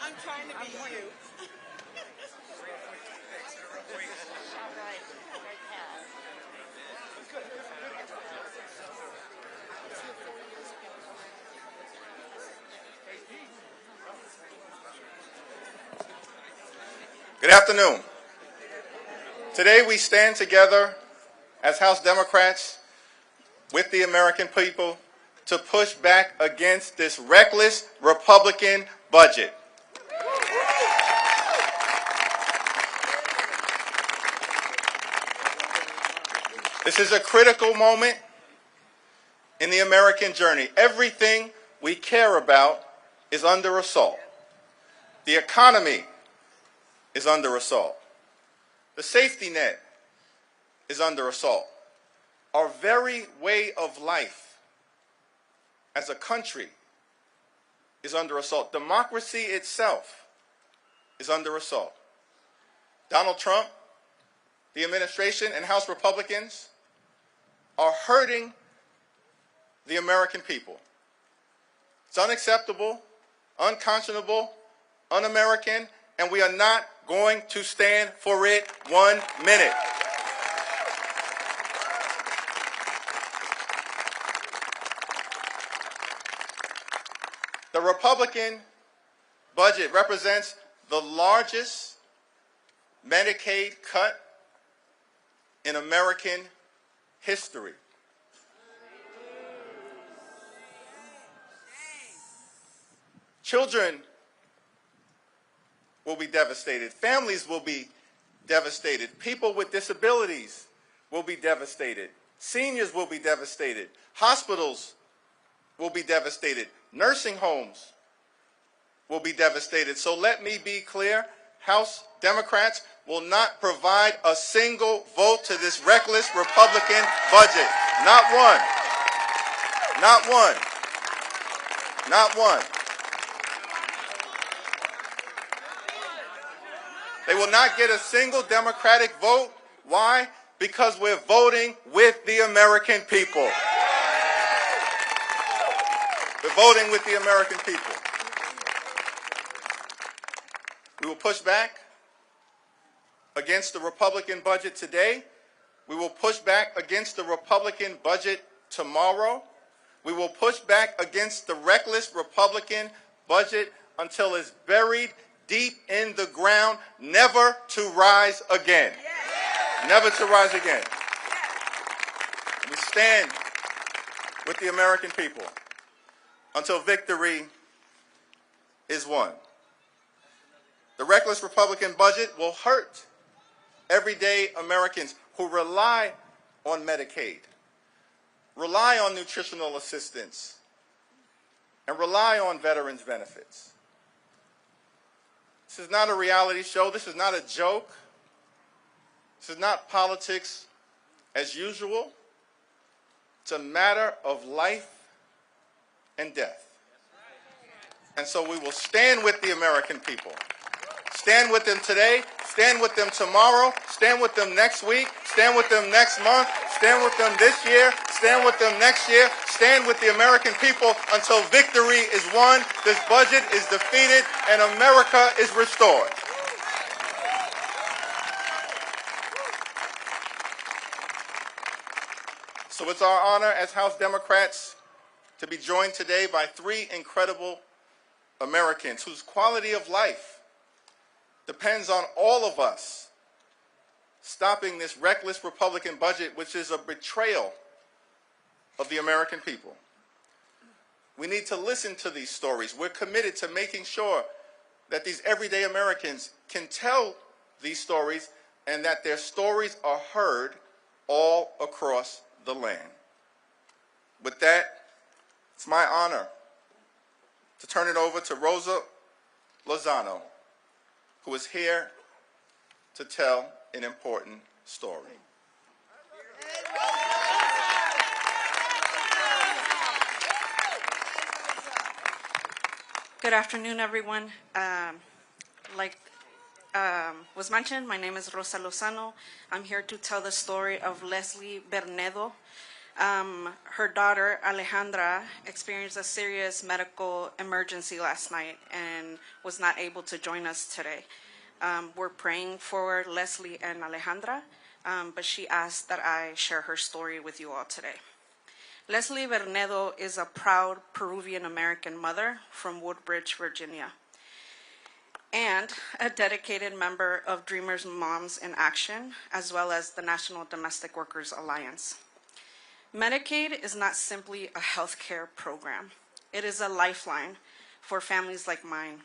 I'm trying to be you. Good afternoon. Today we stand together as House Democrats with the American people to push back against this reckless Republican budget. This is a critical moment in the American journey. Everything we care about is under assault. The economy is under assault. The safety net is under assault. Our very way of life as a country is under assault. Democracy itself is under assault. Donald Trump, the administration, and House Republicans are hurting the American people. It's unacceptable, unconscionable, un-American, and we are not going to stand for it 1 minute. The Republican budget represents the largest Medicaid cut in American history. Children will be devastated. Families will be devastated. People with disabilities will be devastated. Seniors will be devastated. Hospitals will be devastated. Nursing homes will be devastated. So let me be clear, House Democrats will not provide a single vote to this reckless Republican budget. Not one. Not one. Not one. They will not get a single Democratic vote. Why? Because we're voting with the American people. We're voting with the American people. We will push back against the Republican budget today. We will push back against the Republican budget tomorrow. We will push back against the reckless Republican budget until it's buried deep in the ground, never to rise again. Never to rise again. We stand with the American people until victory is won. The reckless Republican budget will hurt everyday Americans who rely on Medicaid, rely on nutritional assistance, and rely on veterans' benefits. This is not a reality show. This is not a joke. This is not politics as usual. It's a matter of life and death. And so we will stand with the American people. Stand with them today, stand with them tomorrow, stand with them next week, stand with them next month, stand with them this year, stand with them next year, stand with the American people until victory is won, this budget is defeated, and America is restored. So it's our honor as House Democrats to be joined today by three incredible Americans whose quality of life depends on all of us stopping this reckless Republican budget, which is a betrayal of the American people. We need to listen to these stories. We're committed to making sure that these everyday Americans can tell these stories and that their stories are heard all across the land. With that, it's my honor to turn it over to Rosa Lozano, who is here to tell an important story. Good afternoon, everyone. Like was mentioned, my name is Rosa Lozano. I'm here to tell the story of Leslie Bernedo. Her daughter, Alejandra, experienced a serious medical emergency last night and was not able to join us today. We're praying for Leslie and Alejandra, but she asked that I share her story with you all today. Leslie Bernedo is a proud Peruvian-American mother from Woodbridge, Virginia, and a dedicated member of Dreamers Moms in Action, as well as the National Domestic Workers Alliance. Medicaid is not simply a health care program. It is a lifeline for families like mine.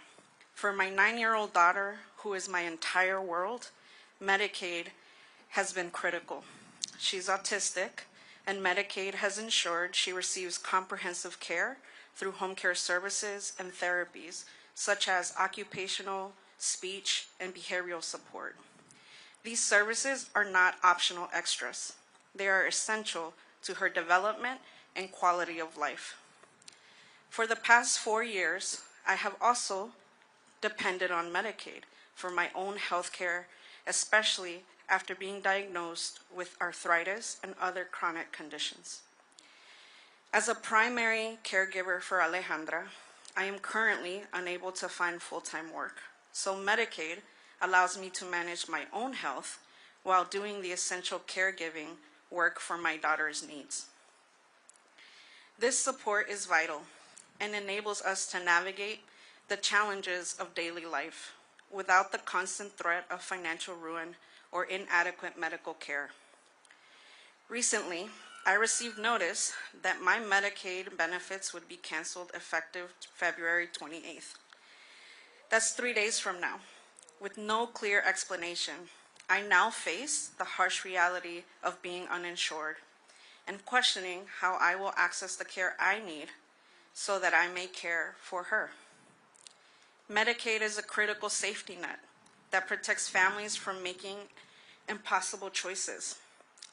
For my 9-year-old daughter, who is my entire world, Medicaid has been critical. She's autistic, and Medicaid has ensured she receives comprehensive care through home care services and therapies, such as occupational, speech, and behavioral support. These services are not optional extras. They are essential to her development and quality of life. For the past 4 years, I have also depended on Medicaid for my own health care, especially after being diagnosed with arthritis and other chronic conditions. As a primary caregiver for Alejandra, I am currently unable to find full-time work, so Medicaid allows me to manage my own health while doing the essential caregiving work for my daughter's needs. This support is vital and enables us to navigate the challenges of daily life without the constant threat of financial ruin or inadequate medical care. Recently, I received notice that my Medicaid benefits would be canceled effective February 28th. That's 3 days from now. With no clear explanation, I now face the harsh reality of being uninsured and questioning how I will access the care I need so that I may care for her. Medicaid is a critical safety net that protects families from making impossible choices.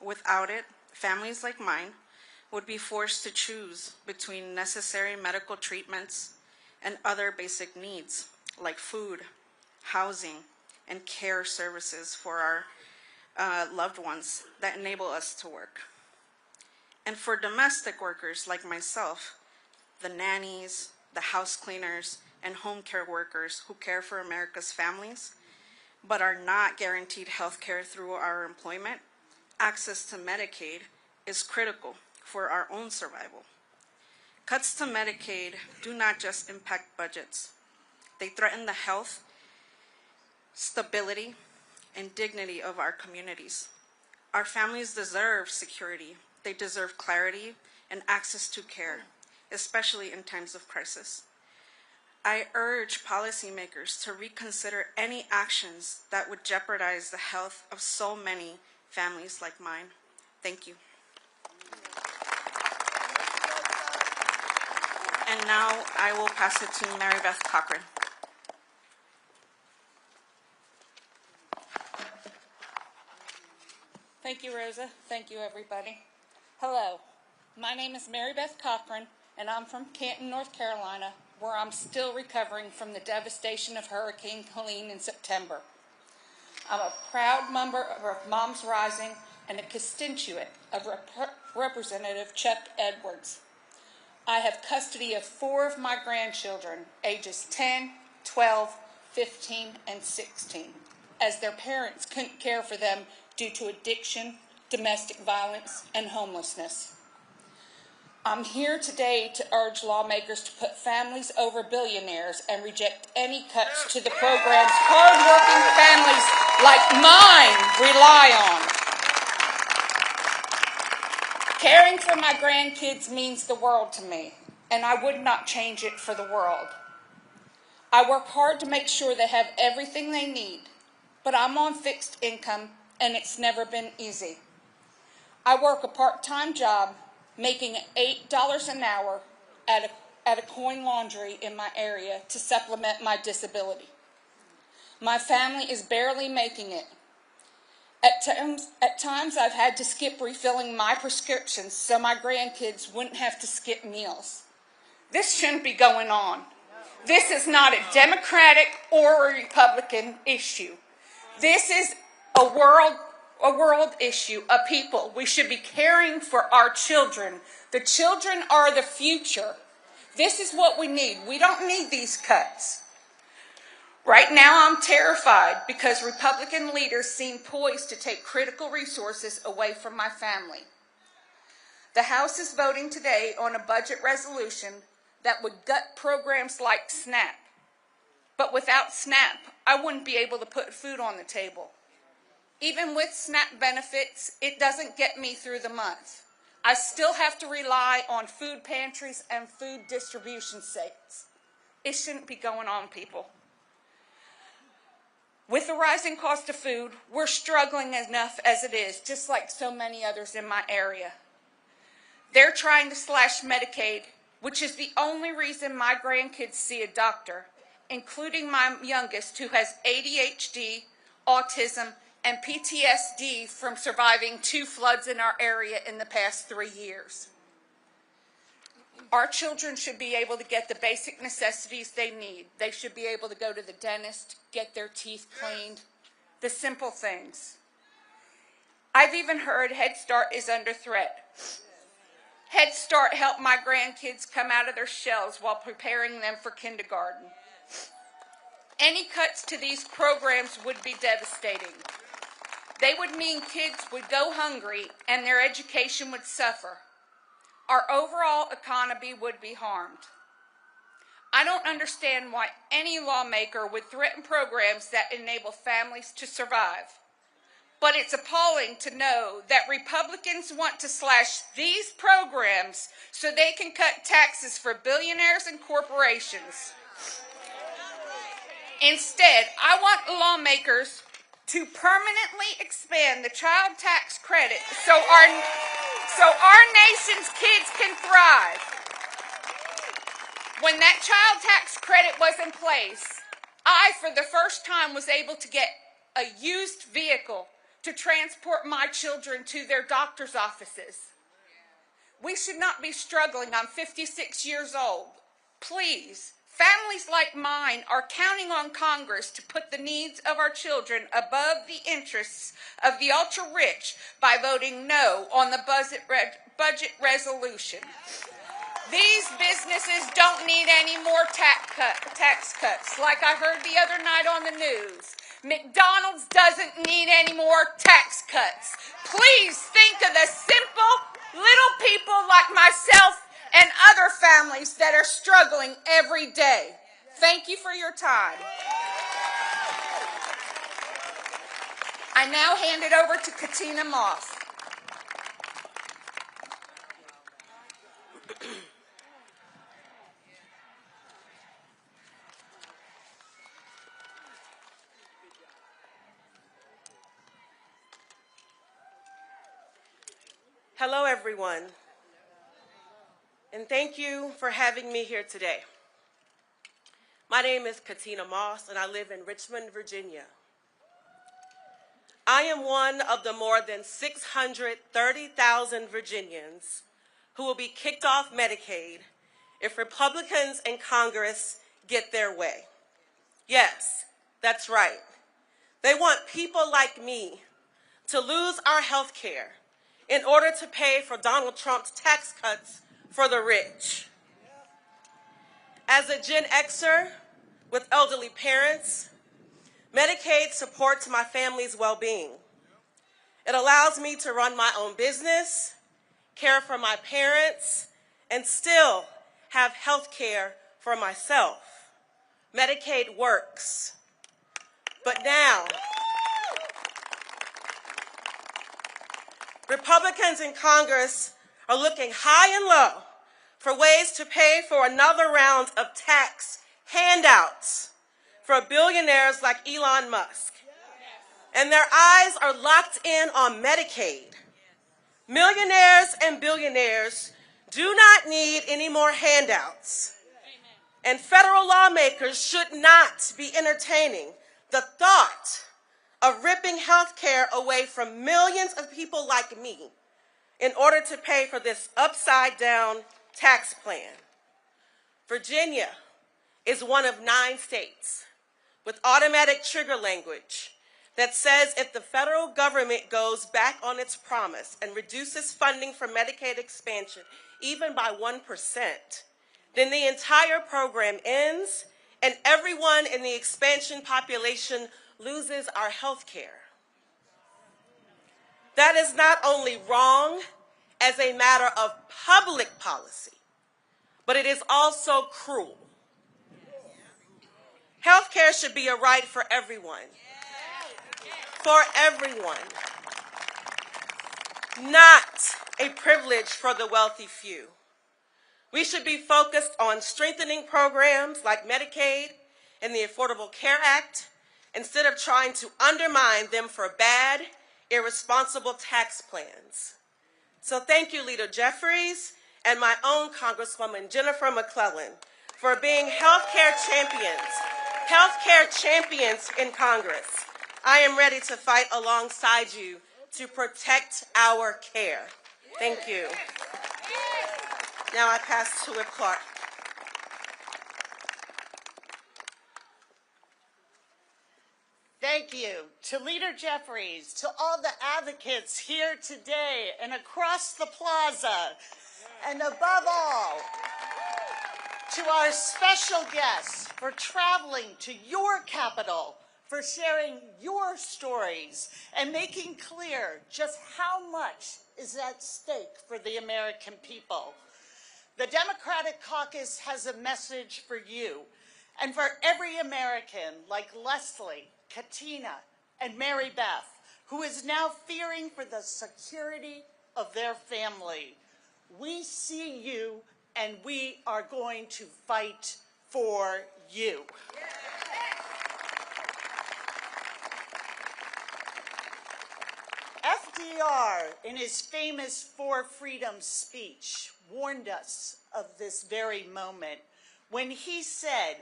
Without it, families like mine would be forced to choose between necessary medical treatments and other basic needs like food, housing, and care services for our loved ones that enable us to work. And for domestic workers like myself, the nannies, the house cleaners, and home care workers who care for America's families, but are not guaranteed health care through our employment, access to Medicaid is critical for our own survival. Cuts to Medicaid do not just impact budgets. They threaten the health, stability, and dignity of our communities. Our families deserve security. They deserve clarity and access to care, especially in times of crisis. I urge policymakers to reconsider any actions that would jeopardize the health of so many families like mine. Thank you. And now I will pass it to Mary Beth Cochran. Thank you, Rosa. Thank you, everybody. Hello, my name is Mary Beth Cochran, and I'm from Canton, North Carolina, where I'm still recovering from the devastation of Hurricane Helene in September. I'm a proud member of Moms Rising and a constituent of Representative Chuck Edwards. I have custody of 4 of my grandchildren, ages 10, 12, 15, and 16, as their parents couldn't care for them due to addiction, domestic violence, and homelessness. I'm here today to urge lawmakers to put families over billionaires and reject any cuts to the programs hard-working families like mine rely on. Caring for my grandkids means the world to me, and I would not change it for the world. I work hard to make sure they have everything they need, but I'm on fixed income, and it's never been easy. I work a part-time job making $8 an hour at a coin laundry in my area to supplement my disability. My family is barely making it. At times I've had to skip refilling my prescriptions so my grandkids wouldn't have to skip meals. This shouldn't be going on. This is not a Democratic or a Republican issue. This is a world issue, a people. We should be caring for our children. The children are the future. This is what we need. We don't need these cuts. Right now, I'm terrified because Republican leaders seem poised to take critical resources away from my family. The House is voting today on a budget resolution that would gut programs like SNAP. But without SNAP, I wouldn't be able to put food on the table. Even with SNAP benefits, it doesn't get me through the month. I still have to rely on food pantries and food distribution sites. It shouldn't be going on, people. With the rising cost of food, we're struggling enough as it is, just like so many others in my area. They're trying to slash Medicaid, which is the only reason my grandkids see a doctor, including my youngest who has ADHD, autism, and PTSD from surviving 2 floods in our area in the past 3 years. Our children should be able to get the basic necessities they need. They should be able to go to the dentist, get their teeth cleaned, the simple things. I've even heard Head Start is under threat. Head Start helped my grandkids come out of their shells while preparing them for kindergarten. Any cuts to these programs would be devastating. They would mean kids would go hungry and their education would suffer. Our overall economy would be harmed. I don't understand why any lawmaker would threaten programs that enable families to survive. But it's appalling to know that Republicans want to slash these programs so they can cut taxes for billionaires and corporations. Instead, I want lawmakers to permanently expand the child tax credit so our nation's kids can thrive. When that child tax credit was in place, I, for the first time, was able to get a used vehicle to transport my children to their doctor's offices. We should not be struggling. I'm 56 years old. Please, families like mine are counting on Congress to put the needs of our children above the interests of the ultra-rich by voting no on the budget resolution. These businesses don't need any more tax cuts, like I heard the other night on the news. McDonald's doesn't need any more tax cuts. Please think of the simple little people like myself and other families that are struggling every day. Thank you for your time. I now hand it over to Katina Moss. Hello, everyone, and thank you for having me here today. My name is Katina Moss, and I live in Richmond, Virginia. I am one of the more than 630,000 Virginians who will be kicked off Medicaid if Republicans in Congress get their way. Yes, that's right. They want people like me to lose our health care in order to pay for Donald Trump's tax cuts for the rich. As a Gen Xer with elderly parents, Medicaid supports my family's well-being. It allows me to run my own business, care for my parents, and still have health care for myself. Medicaid works. But now, Republicans in Congress are looking high and low for ways to pay for another round of tax handouts for billionaires like Elon Musk. And their eyes are locked in on Medicaid. Millionaires and billionaires do not need any more handouts. And federal lawmakers should not be entertaining the thought of ripping health care away from millions of people like me in order to pay for this upside-down tax plan. Virginia is one of 9 states with automatic trigger language that says if the federal government goes back on its promise and reduces funding for Medicaid expansion even by 1%, then the entire program ends and everyone in the expansion population loses our health care. That is not only wrong as a matter of public policy, but it is also cruel. Health care should be a right for everyone. For everyone. Not a privilege for the wealthy few. We should be focused on strengthening programs like Medicaid and the Affordable Care Act instead of trying to undermine them for bad, irresponsible tax plans. So thank you, Leader Jeffries, and my own Congresswoman Jennifer McClellan for being healthcare champions in Congress. I am ready to fight alongside you to protect our care. Thank you. Now I pass to Whip Clark. Thank you to Leader Jeffries, to all the advocates here today and across the plaza, and above all, to our special guests for traveling to your capital, for sharing your stories, and making clear just how much is at stake for the American people. The Democratic Caucus has a message for you and for every American like Leslie, Katina, and Mary Beth, who is now fearing for the security of their family. We see you, and we are going to fight for you. FDR, in his famous Four Freedoms speech, warned us of this very moment when he said,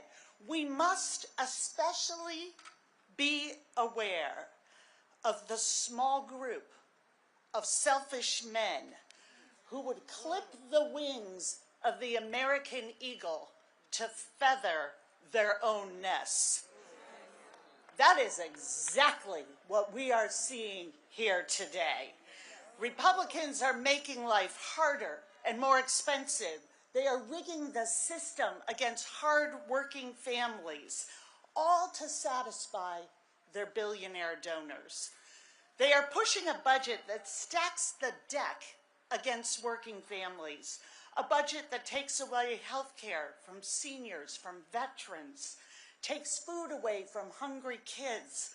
we must especially be aware of the small group of selfish men who would clip the wings of the American eagle to feather their own nests. That is exactly what we are seeing here today. Republicans are making life harder and more expensive. They are rigging the system against hard-working families, all to satisfy their billionaire donors. They are pushing a budget that stacks the deck against working families, a budget that takes away health care from seniors, from veterans, takes food away from hungry kids,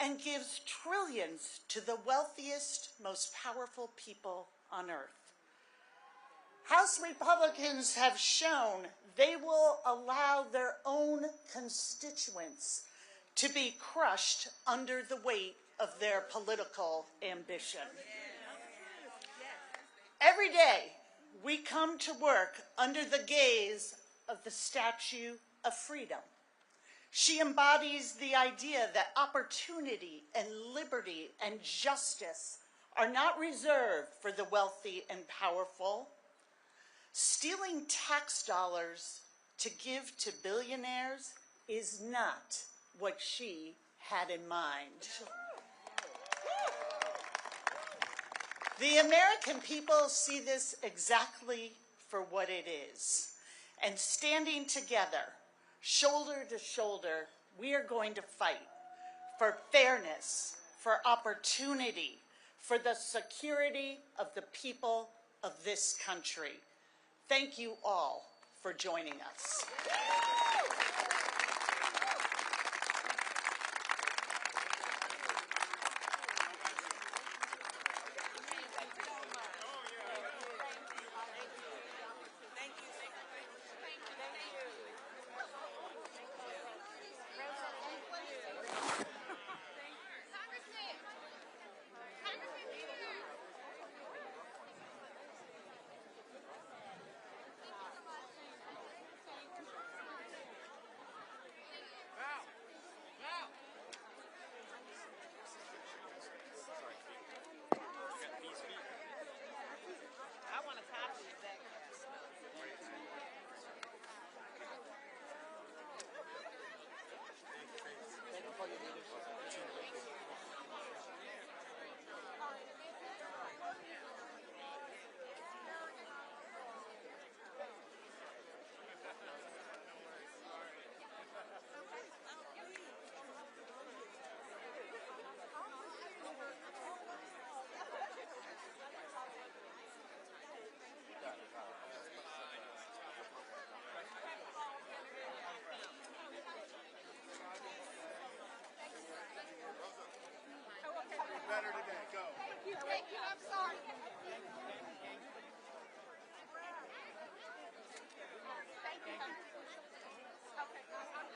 and gives trillions to the wealthiest, most powerful people on earth. House Republicans have shown they will allow their own constituents to be crushed under the weight of their political ambition. Every day, we come to work under the gaze of the Statue of Freedom. She embodies the idea that opportunity and liberty and justice are not reserved for the wealthy and powerful. Stealing tax dollars to give to billionaires is not what she had in mind. The American people see this exactly for what it is. And standing together, shoulder to shoulder, we are going to fight for fairness, for opportunity, for the security of the people of this country. Thank you all for joining us. I'm sorry. Thank you. Okay.